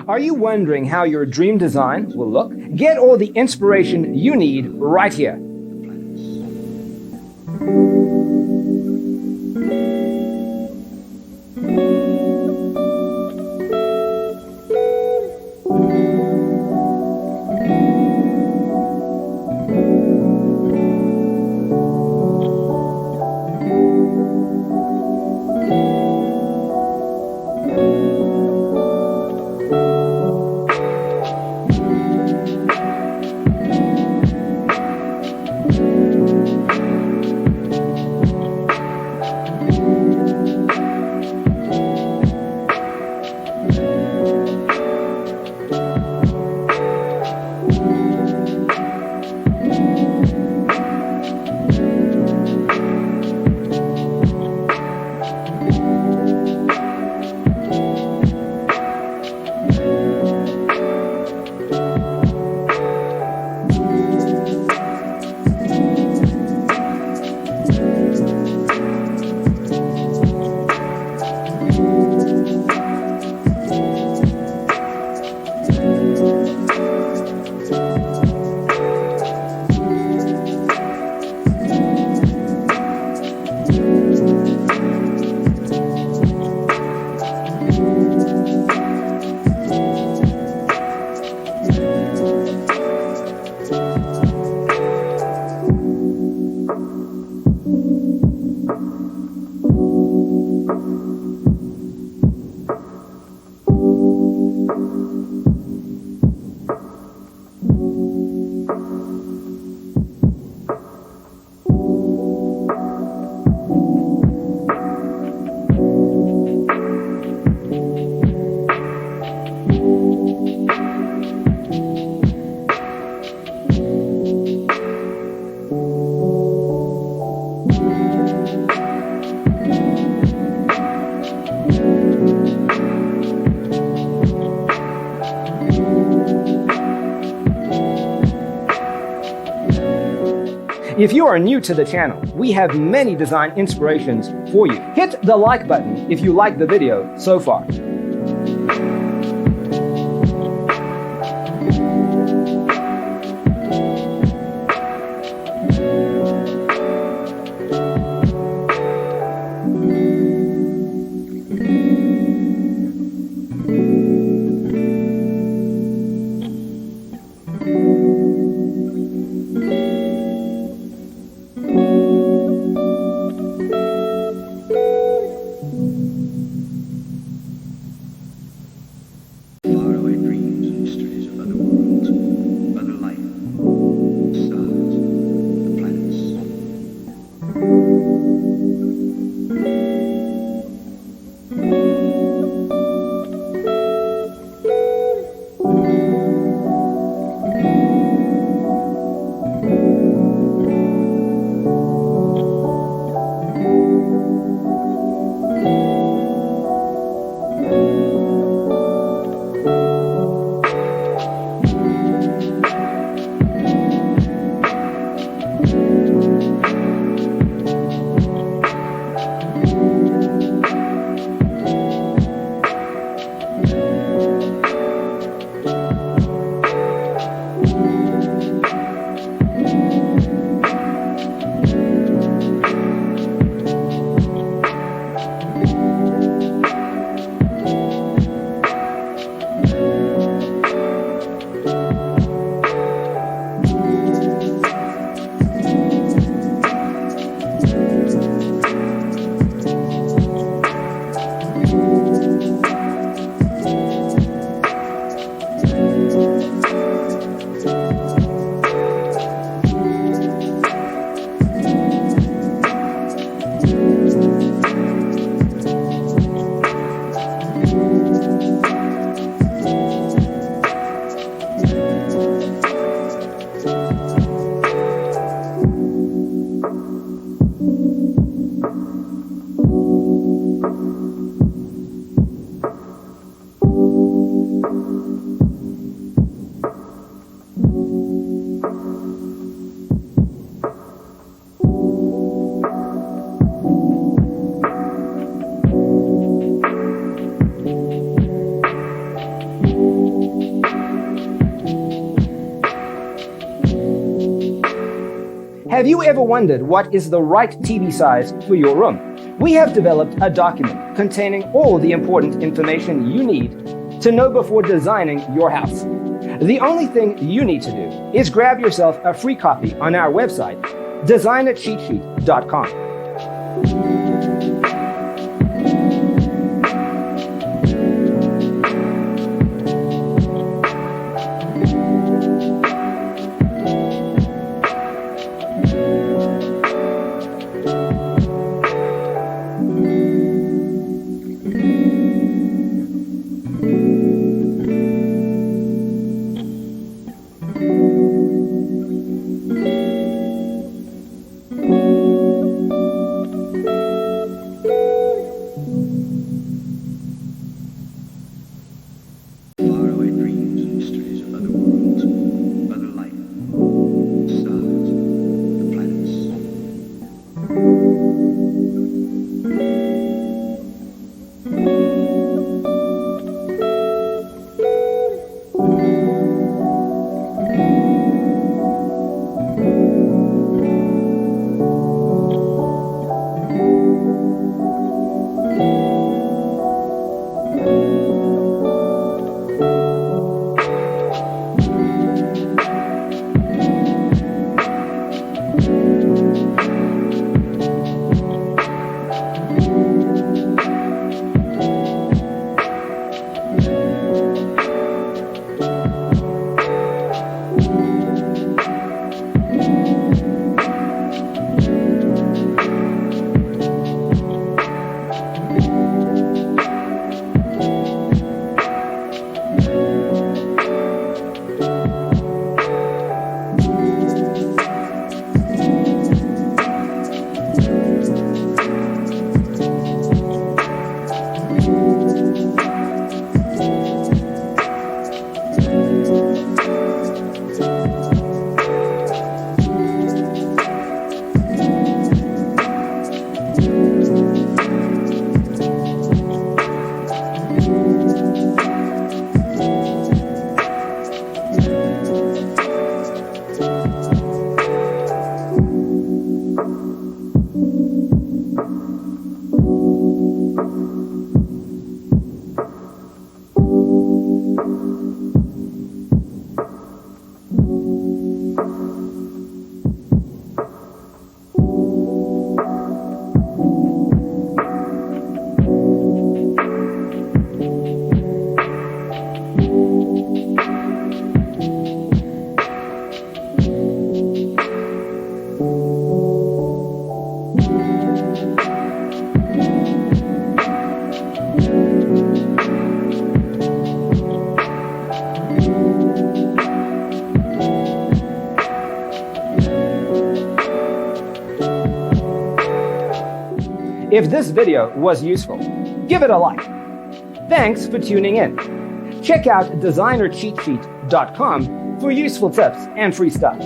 Are you wondering how your dream design will look? Get all the inspiration you need right here. If you are new to the channel, we have many design inspirations for you. Hit the like button if you like the video so far. Have you ever wondered what is the right TV size for your room? We have developed a document containing all the important information you need to know before designing your house. The only thing you need to do is grab yourself a free copy on our website, designercheatsheet.com. Faraway dreams and mysteries of other worlds, other life, stars, the planets. If this video was useful, give it a like. Thanks for tuning in. Check out designercheatsheet.com for useful tips and free stuff.